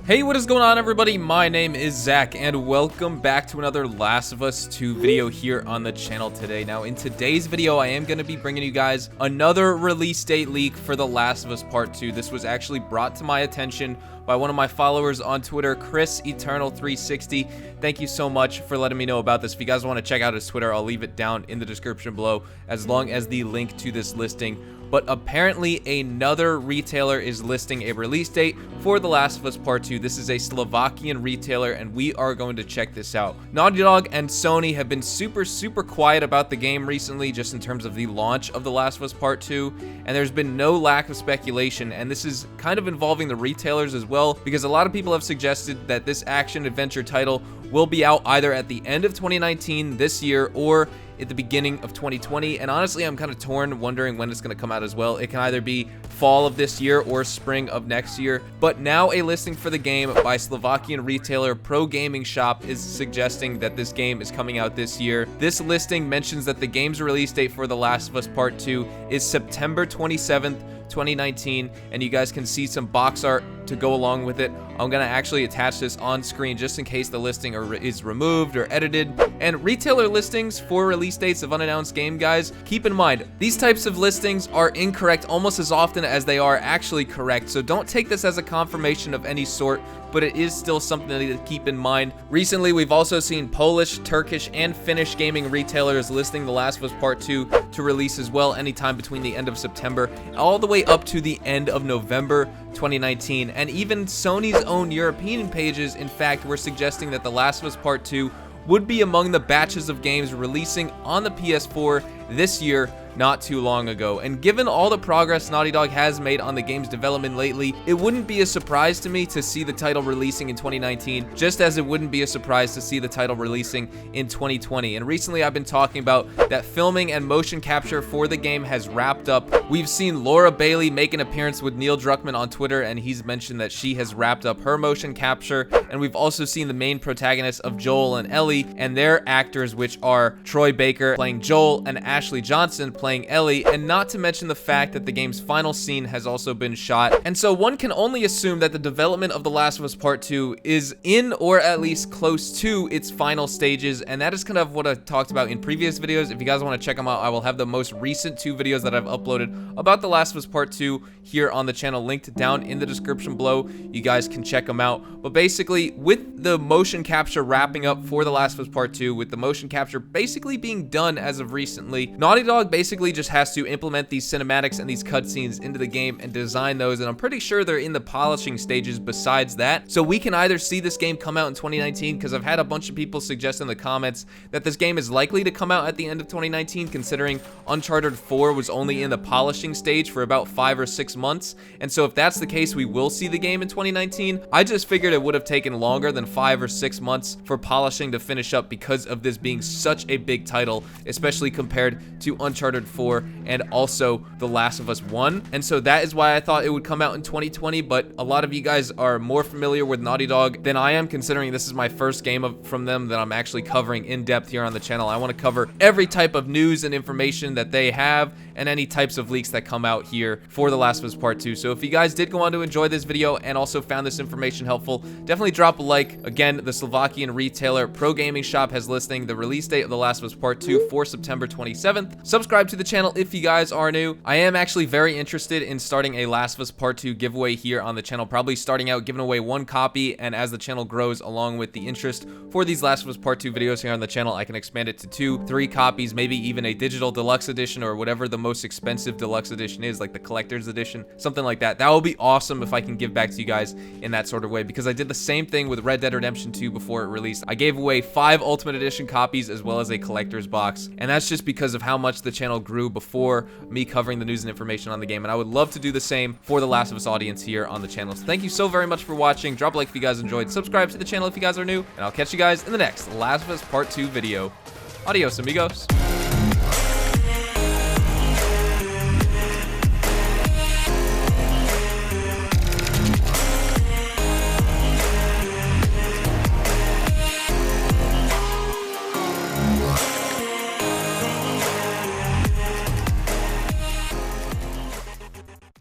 Hey, what is going on, everybody? My name is Zach, and welcome back to another Last of Us 2 video here on the channel today. Now, in today's video, I am going to be bringing you guys another release date leak for The Last of Us Part 2. This was actually brought to my attention by one of my followers on Twitter, Chris Eternal360. Thank you so much for letting me know about this. If you guys want to check out his Twitter, I'll leave it down in the description below, as long as the link to this listing. But apparently another retailer is listing a release date for The Last of Us Part 2. This is a Slovakian retailer, and we are going to check this out. Naughty Dog and Sony have been super quiet about the game recently, just in terms of the launch of The Last of Us Part 2, and there's been no lack of speculation, and this is kind of involving the retailers as well, because a lot of people have suggested that this action-adventure title will be out either at the end of 2019 this year or at the beginning of 2020, and honestly, I'm kind of torn, wondering when it's going to come out as well. It can either be fall of this year or spring of next year, but now a listing for the game by Slovakian retailer Pro Gaming Shop is suggesting that this game is coming out this year. This listing mentions that the game's release date for The Last of Us Part 2 is September 27th, 2019, and you guys can see some box art to go along with it. I'm gonna actually attach this on screen just in case the listing is removed or edited. And retailer listings for release dates of unannounced game, guys, keep in mind, these types of listings are incorrect almost as often as they are actually correct, so don't take this as a confirmation of any sort, but it is still something to keep in mind. Recently, we've also seen Polish, Turkish, and Finnish gaming retailers listing The Last of Us Part 2 to release as well anytime between the end of September all the way up to the end of November 2019. And even Sony's own European pages, in fact, were suggesting that The Last of Us Part 2 would be among the batches of games releasing on the PS4 this year, not too long ago. And given all the progress Naughty Dog has made on the game's development lately, it wouldn't be a surprise to me to see the title releasing in 2019, just as it wouldn't be a surprise to see the title releasing in 2020. And recently I've been talking about that filming and motion capture for the game has wrapped up. We've seen Laura Bailey make an appearance with Neil Druckmann on Twitter, and he's mentioned that she has wrapped up her motion capture. And we've also seen the main protagonists of Joel and Ellie and their actors, which are Troy Baker playing Joel and Ashley Johnson playing Ellie, and not to mention the fact that the game's final scene has also been shot. And so one can only assume that the development of The Last of Us Part 2 is in, or at least close to, its final stages, and that is kind of what I talked about in previous videos. If you guys want to check them out, I will have the most recent 2 videos that I've uploaded about The Last of Us Part 2 here on the channel, linked down in the description below. You guys can check them out. But basically, with the motion capture wrapping up for The Last of Us Part 2, with the motion capture basically being done as of recently, Naughty Dog basically just has to implement these cinematics and these cutscenes into the game and design those, and I'm pretty sure they're in the polishing stages besides that. So we can either see this game come out in 2019, because I've had a bunch of people suggest in the comments that this game is likely to come out at the end of 2019, considering Uncharted 4 was only in the polishing stage for about 5 or 6 months. And so if that's the case, we will see the game in 2019. I just figured it would have taken longer than 5 or 6 months for polishing to finish up, because of this being such a big title, especially compared to Uncharted 4 and also The Last of Us 1. And so that is why I thought it would come out in 2020, but a lot of you guys are more familiar with Naughty Dog than I am, considering this is my first game from them that I'm actually covering in depth here on the channel. I want to cover every type of news and information that they have, and any types of leaks that come out here for The Last of Us Part 2. So if you guys did go on to enjoy this video and also found this information helpful, definitely drop a like. Again, the Slovakian retailer Pro Gaming Shop has listing the release date of The Last of Us Part 2 for September 27th. Subscribe to the channel if you guys are new. I am actually very interested in starting a Last of Us Part 2 giveaway here on the channel, probably starting out giving away 1 copy, and as the channel grows along with the interest for these Last of Us Part 2 videos here on the channel, I can expand it to 2, 3 copies, maybe even a digital deluxe edition, or whatever the most expensive deluxe edition is, like the collector's edition, something like that. That will be awesome if I can give back to you guys in that sort of way, because I did the same thing with Red Dead Redemption 2 before it released. I gave away 5 Ultimate Edition copies as well as a collector's box, and that's just because of how much the channel grew before me covering the news and information on the game, and I would love to do the same for the Last of Us audience here on the channel. So thank you so very much for watching. Drop a like if you guys enjoyed, subscribe to the channel if you guys are new, and I'll catch you guys in the next Last of Us Part 2 video. Adios, amigos.